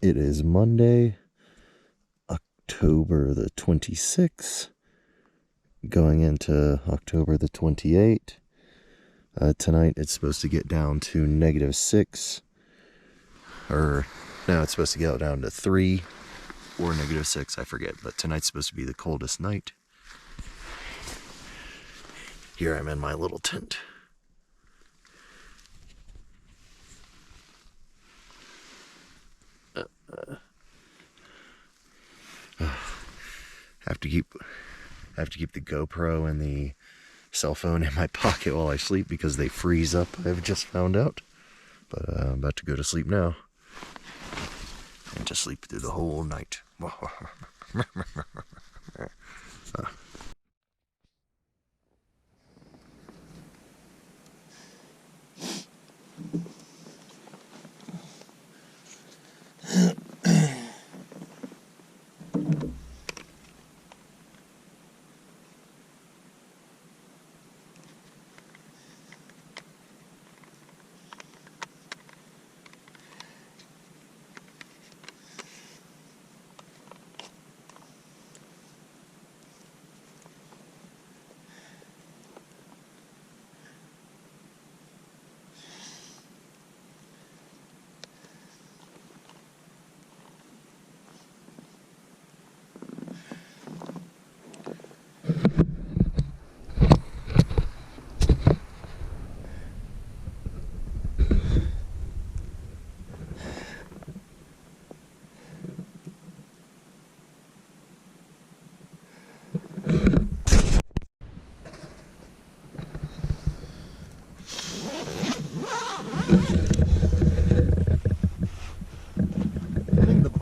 It is Monday, October the 26th, going into October the 28th. Tonight it's supposed to get down to -6, or no, it's supposed to get down to 3 or -6, I forget, but tonight's supposed to be the coldest night. Here I'm in my little tent. Have to keep the GoPro and the cell phone in my pocket while I sleep because they freeze up, I've just found out. But I'm about to go to sleep now. And to sleep through the whole night.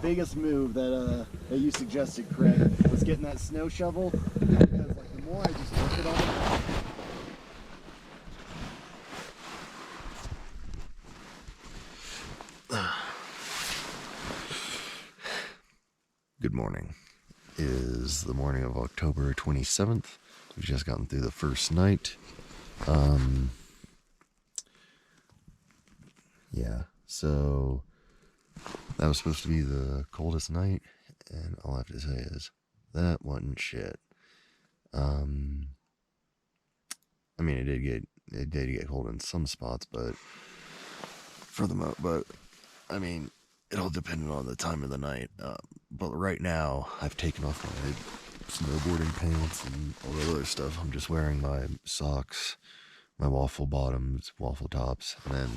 Biggest move that you suggested, Craig, was getting that snow shovel, because like the more I just work it on it. Good morning. It is the morning of October 27th. We've just gotten through the first night. Yeah, so that was supposed to be the coldest night, and all I have to say is that wasn't shit. I mean, it did get cold in some spots, but I mean, it all depended on the time of the night. But right now, I've taken off my snowboarding pants and all the other stuff. I'm just wearing my socks, my waffle bottoms, waffle tops, and then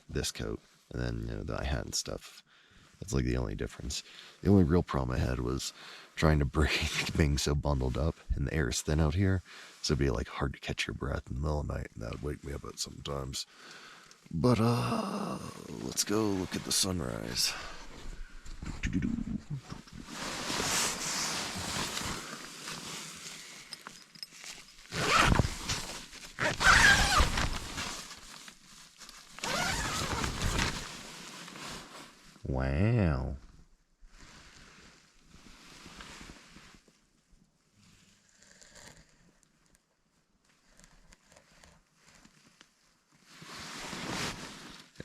this coat, and then the hat and stuff. That's like the only difference. The only real problem I had was trying to breathe, being so bundled up, and the air is thin out here, so it'd be like hard to catch your breath in the middle of the night, and that would wake me up at sometimes. But let's go look at the sunrise. Wow.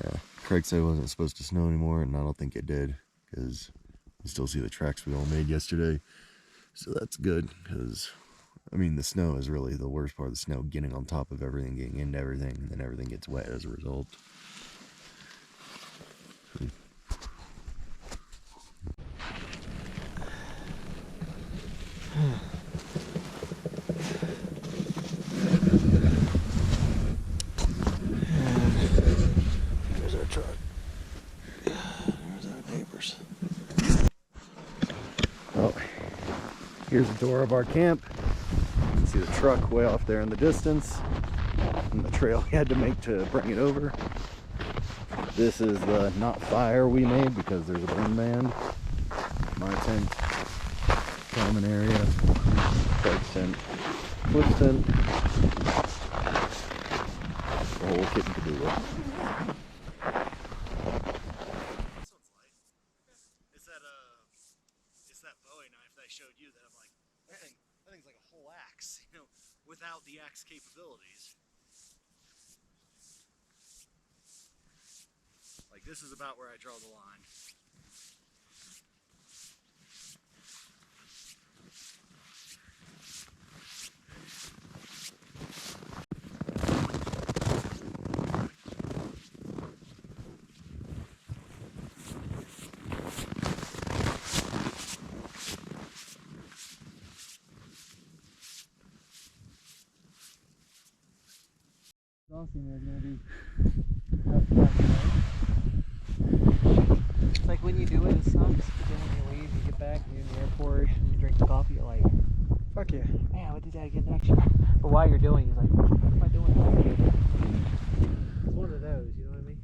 Yeah, Craig said it wasn't supposed to snow anymore, and I don't think it did, because you still see the tracks we all made yesterday. So that's good, because, I mean, the snow is really the worst part of the snow, getting on top of everything, getting into everything, and then everything gets wet as a result. There's our truck. There's our neighbors. Oh, here's the door of our camp. You can see the truck way off there in the distance, and the trail we had to make to bring it over. This is the not fire we made because there's a burn ban. My tent, common area, Craig's tent, Cliff's tent, the whole kit and caboodle. It's that Bowie knife that I showed you that I'm like, that thing's like a whole axe, without the axe capabilities. Like, this is about where I draw the line. Crossing is going to be tough, right? It's like when you do it, it sucks. But then when you leave, you get back, you're in the airport, and you drink the coffee, you're like, fuck yeah. Man, I would do that again next year. But while you're doing it, you're like, what am I doing? It's one of those, you know what I mean?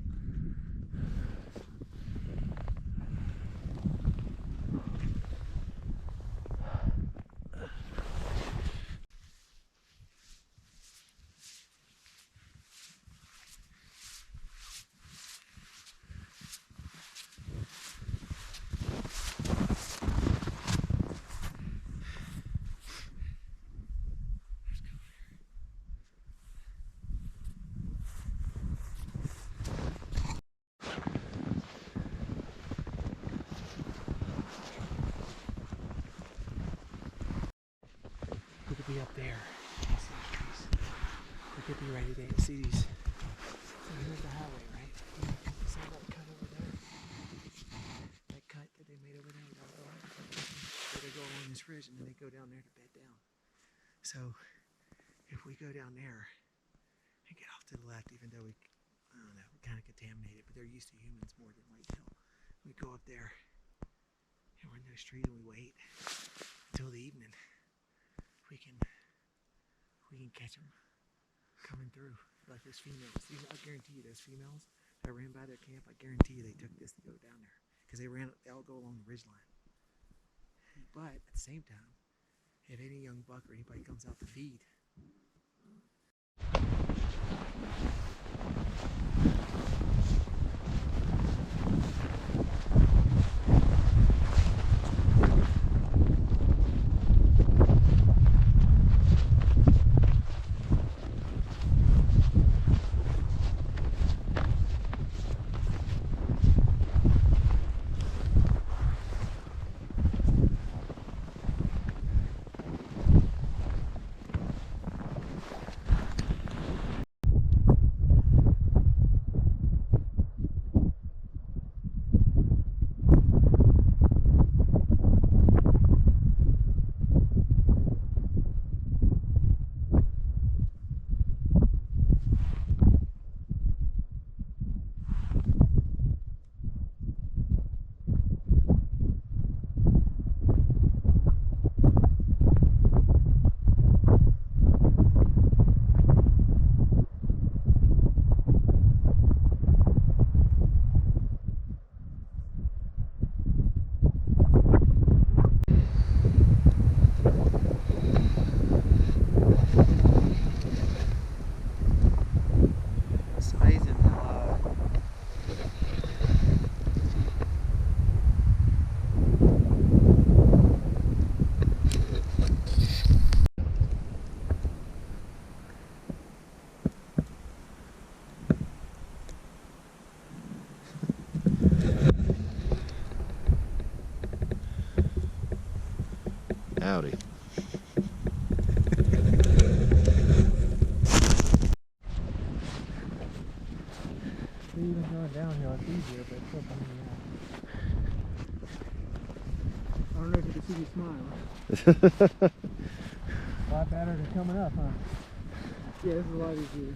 We could be up there. See these trees. We could be ready to see these. So here's the highway, right? See that cut over there? That cut that they made over there? So they go along this ridge and then they go down there to bed down. So if we go down there and get off to the left, even though we kind of contaminated, but they're used to humans more than whitetail. We go up there and we're in those trees and we wait until the evening. We can catch them coming through like those females. I guarantee you those females that ran by their camp, I guarantee you they took this to go down there because they all go along the ridge line. But at the same time, if any young buck or anybody comes out to feed, it's amazing how Howdy. even going downhill, it's easier, but it's still coming out. I don't know if you can see me smile. A lot better than coming up, huh? Yeah, this is a lot easier.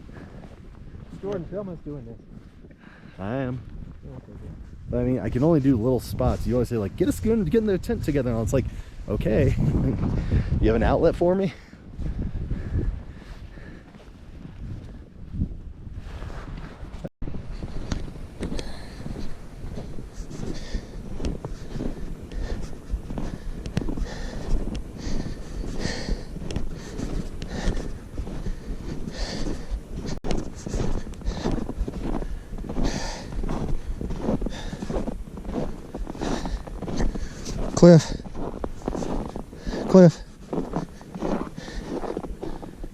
Jordan Philman's doing this. I am. Yeah, okay, good. But I mean, I can only do little spots. You always say like, get us getting the tent together. And it's like, okay, you have an outlet for me?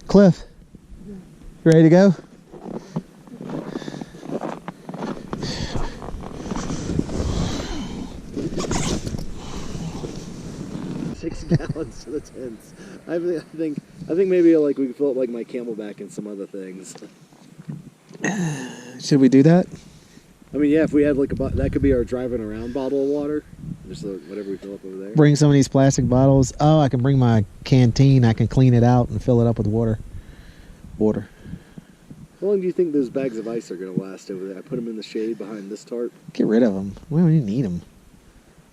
Cliff, you ready to go? Six gallons to the tents. I think maybe like we could fill up like my Camelback and some other things. Should we do that? I mean, yeah, if we had like that could be our driving around bottle of water. Just whatever we fill up over there. Bring some of these plastic bottles. Oh, I can bring my canteen. I can clean it out and fill it up with water. How long do you think those bags of ice are going to last over there? I put them in the shade behind this tarp. Get rid of them. We don't even need them.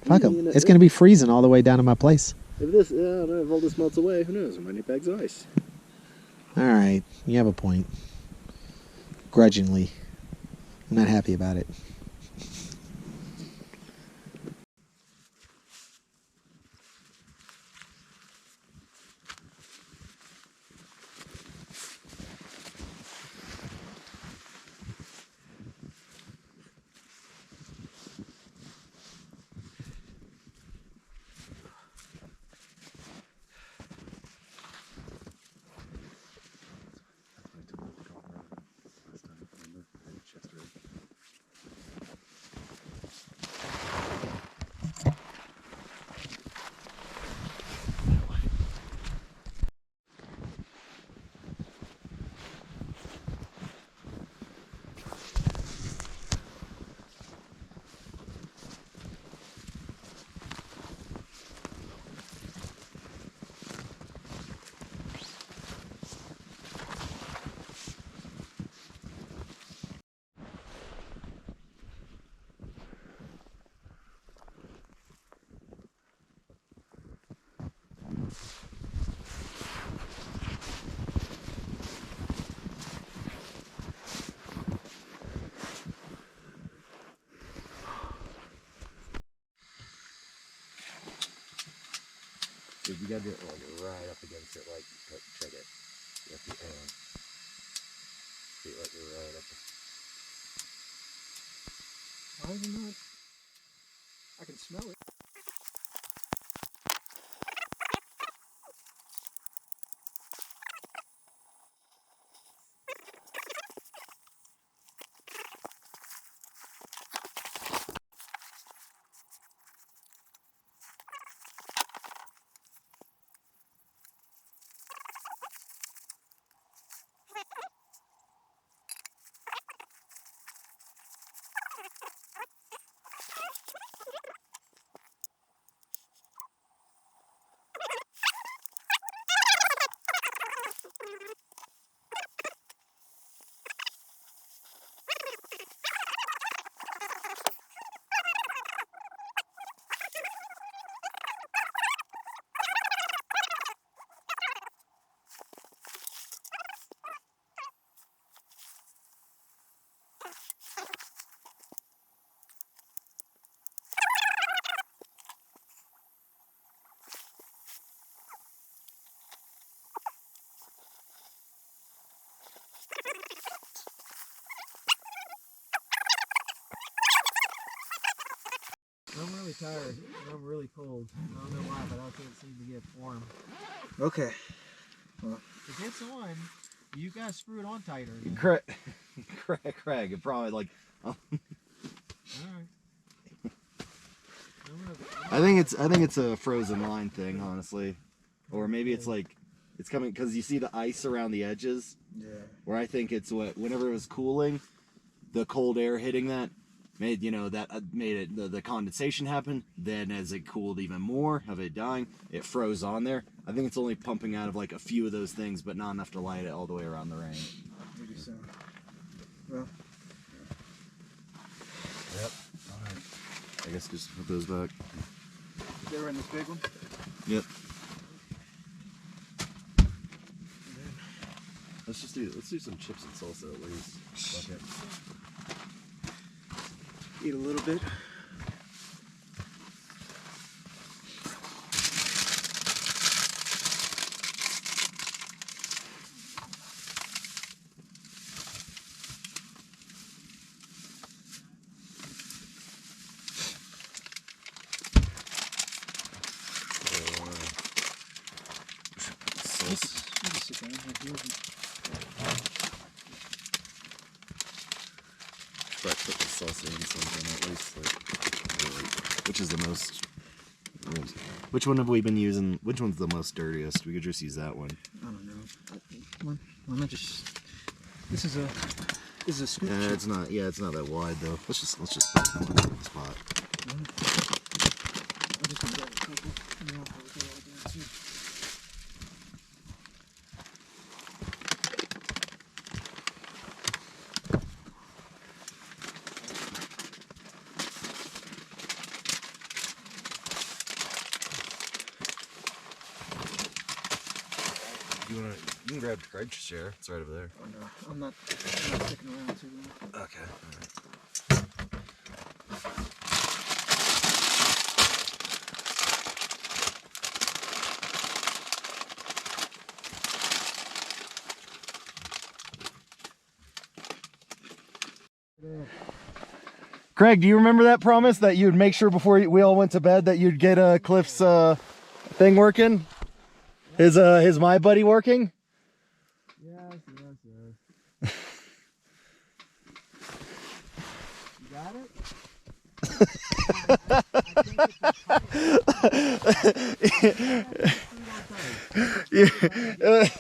Fuck them. You know, It's going to be freezing all the way down to my place. If this, I don't know, if all this melts away, who knows? We might need bags of ice. All right. You have a point. Grudgingly. I'm not happy about it. If you gotta do it like right up against it, like check it. You have to see it like right up. Why is it not? I can smell it. I'm really tired and I'm really cold. I don't know why, but I can't seem to get warm. Okay. Well, it gets on. You guys screw it on tighter. Craig, it probably like. All right. I think it's a frozen line thing, honestly, or maybe it's like it's coming because you see the ice around the edges. Yeah. Where I think it's whenever it was cooling, the cold air hitting that made made it the condensation happen. Then as it cooled even more of it dying, it froze on there. I think it's only pumping out of like a few of those things, but not enough to light it all the way around the range. Maybe so. Well. Yep. All right. I guess just put those back. They were in this big one? Yep. Let's do some chips and salsa at least. Fuck it. Eat a little bit. Try to put the salsa in something at least, which is the most. Which one have we been using? Which one's the most dirtiest? We could just use that one. I don't know. Why not just? This is a scoop. It's not. Yeah, it's not that wide though. Let's just put it in one spot. I'm just gonna grab a couple. And then I'll put it all down too. You can grab Craig's chair. It's right over there. Oh no, I'm not sticking around too long. Okay. All right. Craig, do you remember that promise that you'd make sure before we all went to bed that you'd get Cliff's thing working? His My Buddy working? Yes. You got it?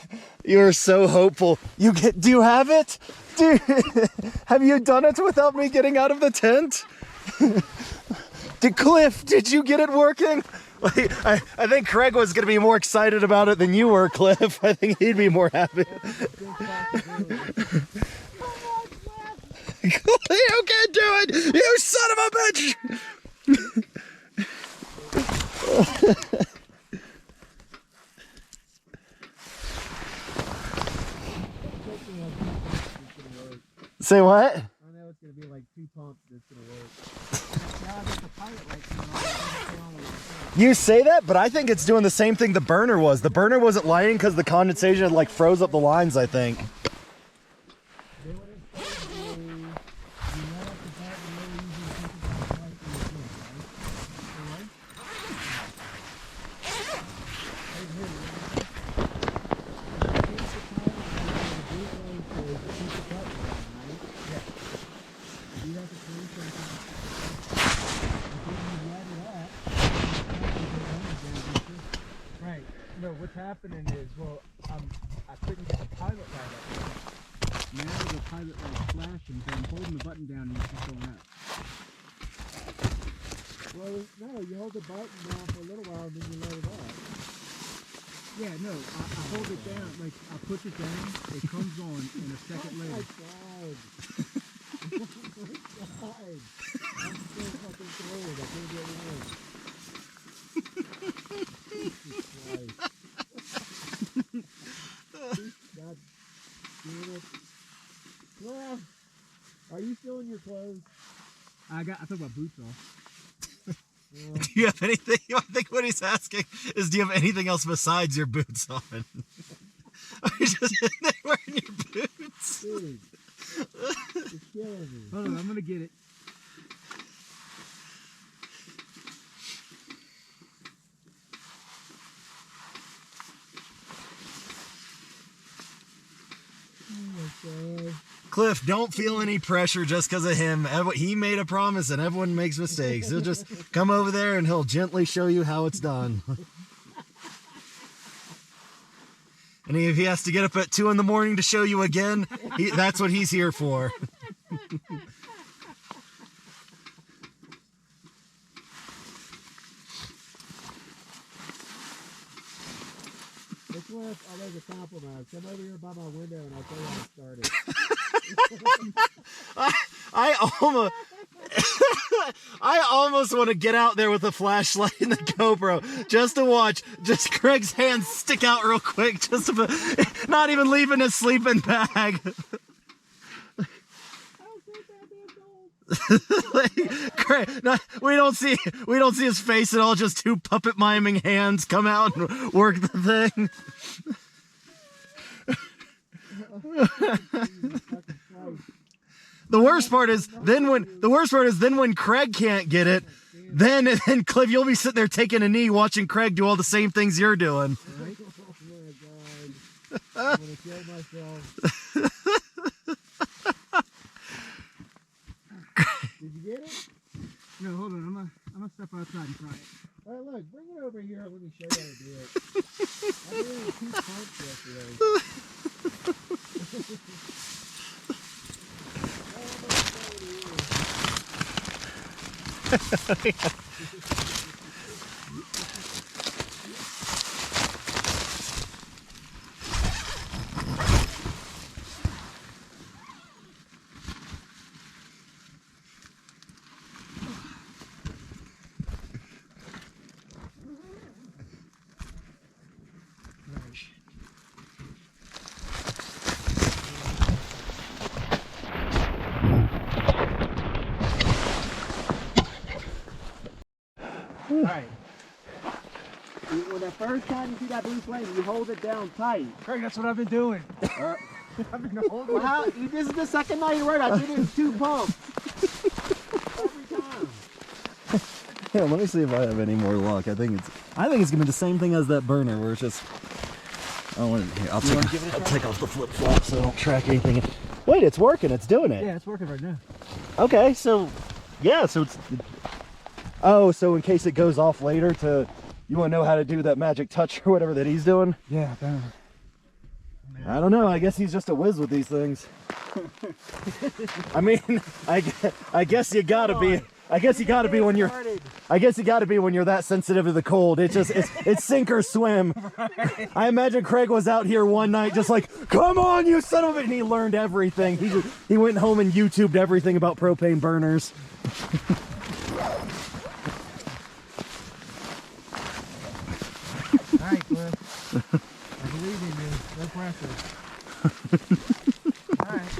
You're so hopeful. Do you have it? Have you done it without me getting out of the tent? Cliff, did you get it working? I think Craig was going to be more excited about it than you were, Cliff. I think he'd be more happy. You can't do it! You son of a bitch! Say what? I know it's gonna be like 2 pumps that's gonna work. Now I got the pilot light coming on. You say that, but I think it's doing the same thing the burner was. The burner wasn't lighting because the condensation had like froze up the lines, I think. No, what's happening is, well, I couldn't get the pilot light up. Now the pilot light's flashing, so I'm holding the button down and it's just going up. Well, no, you hold the button down for a little while and then you let it up. Yeah, no, I hold it down, like, I push it down, it comes on in a second later. Oh my God. Oh my God. I'm so fucking thrilled, I can't get it in. Jesus Christ. God damn it. Well, are you still in your clothes? I took my boots off. Do you have anything? I think what he's asking is, do you have anything else besides your boots on? Are you just in there wearing your boots? Dude, it's killing me. Hold on, I'm gonna get it. Cliff, don't feel any pressure just because of him. He made a promise and everyone makes mistakes. He'll just come over there and he'll gently show you how it's done. And if he has to get up at 2 in the morning to show you again, that's what he's here for. I'll make a compromise. Come over here by my window and I'll tell you how to start it. I almost want to get out there with a flashlight and the GoPro just to watch just Craig's hands stick out real quick, just to, not even leaving his sleeping bag. Craig, we don't see his face at all. Just 2 puppet miming hands come out and work the thing. The worst part is then when Craig can't get it, then Cliff, you'll be sitting there taking a knee watching Craig do all the same things you're doing. Right? Oh my God. I'm gonna kill myself. Did you get it? No, hold on. I'm gonna step outside and try it. All right, look, bring it over here. Let me show you how to do it. I really 2 pumps yesterday. the first time you see that blue flame, you hold it down tight. Craig, that's what I've been doing. I've been holding Well, this is the second night in a row. I did it in 2 pumps. Every time. Yeah, let me see if I have any more luck. I think it's gonna be the same thing as that burner, where it's just. Oh, here, I'll take off the flip flop so I don't track anything. Wait, it's working. It's doing it. Yeah, it's working right now. Okay, so yeah, so it's. Oh, so in case it goes off later, you want to know how to do that magic touch or whatever that he's doing? Yeah, apparently. I don't know. I guess he's just a whiz with these things. I mean, I guess you gotta be. I guess you gotta be when you're. I guess you gotta be when you're that sensitive to the cold. It's sink or swim. I imagine Craig was out here one night just like, come on, you son of a, and he learned everything. He went home and YouTubed everything about propane burners. All right, Cliff. I believe in you. No pressure. All right.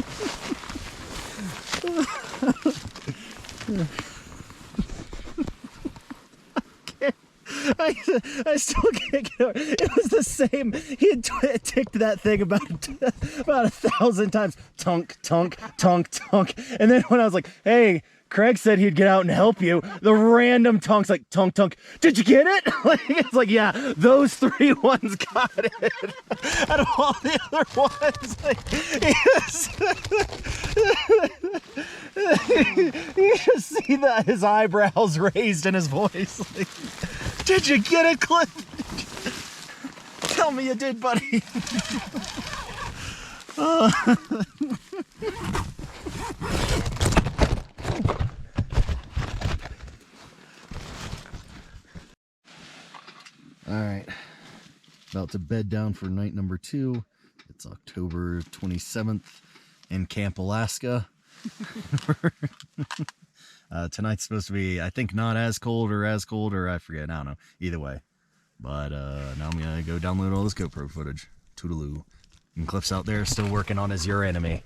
I still can't get over it. It was the same. He had ticked that thing about 1,000 times. Tunk, tunk, tunk, tunk. And then when I was like, hey, Craig said he'd get out and help you, the random tonks like, tunk, tunk. Did you get it? Like, it's like, yeah, those 3 ones got it. Out of all the other ones, like, you just see that his eyebrows raised and his voice like, did you get it, Cliff? Tell me you did, buddy. All right, about to bed down for night number 2. It's October 27th in Camp Alaska. Tonight's supposed to be, I think, not as cold, or I forget, I don't know. Either way. But now I'm gonna go download all this GoPro footage. Toodaloo. And Cliff's out there still working on his Your Enemy.